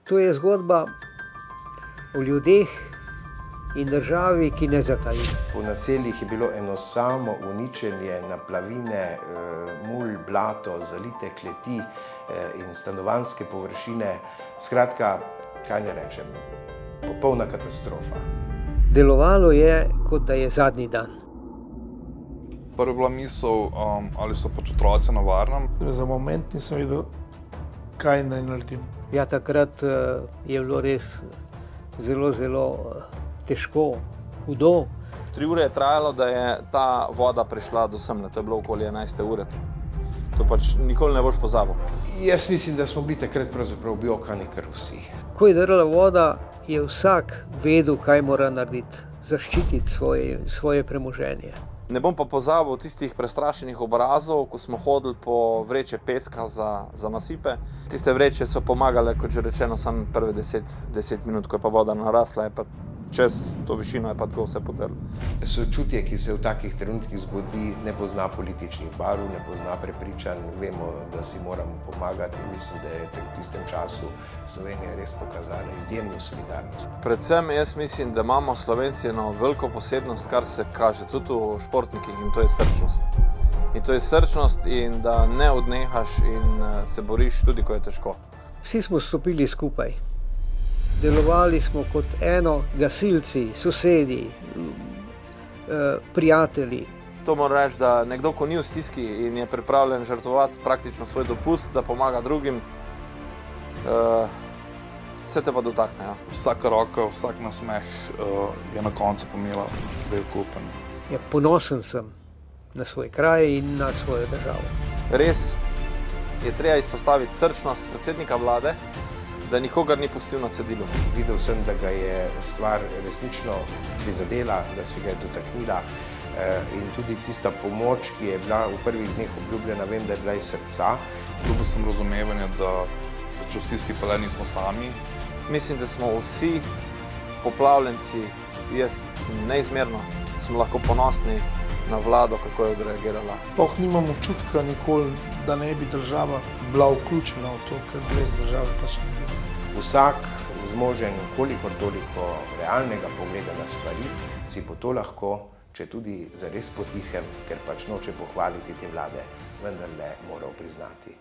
To je zgodba o ljudeh in državi, ki ne zataji. Po naseljih je bilo eno samo uničenje, naplavine, mulj, blato, zalite kleti in stanovanjske površine. Skratka, kaj ne rečem, popolna katastrofa. Delovalo je, kot da je zadnji dan. Prva je bila misel, ali so pač otroci na varnem. Za moment nisem videl, kaj naj naredim. Ja, takrat je bilo res zelo težko, hudo. 3 ure je trajalo, da je ta voda prišla do semle, to je bilo okoli 11. ure. To pač nikoli ne boš pozabil. Jaz mislim, da smo bili takrat pravzaprav objokani kar vsi. Ko je drla voda, je vsak vedel, kaj mora narediti, zaščititi svoje premoženje. Ne bom pa pozabil tistih prestrašenih obrazov, ko smo hodili po vreče peska za nasipe. Tiste vreče so pomagale, kot že rečeno, samo prve 10 minut, ko je pa voda narasla, je pa čez to višino je pa tako vse podrlo. Sočutje, ki se v takih trenutkih zgodi, ne pozna političnih barv, ne pozna prepričanj. Vemo, da si moramo pomagati in mislim, da je v tistem času Slovenija res pokazala izjemno solidarnost. Predvsem jaz mislim, da imamo Slovenci eno veliko posebnost, kar se kaže tudi v športnikih, in to je srčnost. In to je srčnost in da ne odnehaš in se boriš tudi, ko je težko. Vsi smo stopili skupaj. Delovali smo kot eno, gasilci, sosedi, prijatelji. To moram reči, da nekdo, ko ni v stiski in je pripravljen žrtvovati praktično svoj dopust, da pomaga drugim, se te pa dotakne. Ja. Vsaka roka, vsak nasmeh je na koncu pomenila veliko upanje. Ja, ponosen sem na svoj kraj in na svojo državo. Res je treba izpostaviti srčnost predsednika vlade, da nikogar ni pustil na cedilu. Videl sem, da ga je stvar resnično prizadela, da se ga je dotaknila in tudi tista pomoč, ki je bila v prvih dneh obljubljena, vem, da je bila iz srca. Dobil sem razumevanje, da v stiski pa le nismo sami. Mislim, da smo vsi poplavljenci, jaz neizmerno, smo lahko ponosni na vlado, kako je odreagirala. Sploh nimam občutka nikoli, da ne bi država bila vključena v to, ker brez države pač ne bi. Vsak zmožen kolikor toliko realnega pogleda na stvari si po to lahko, če tudi zares potihem, ker pač noče pohvaliti te vlade, vendarle moral priznati.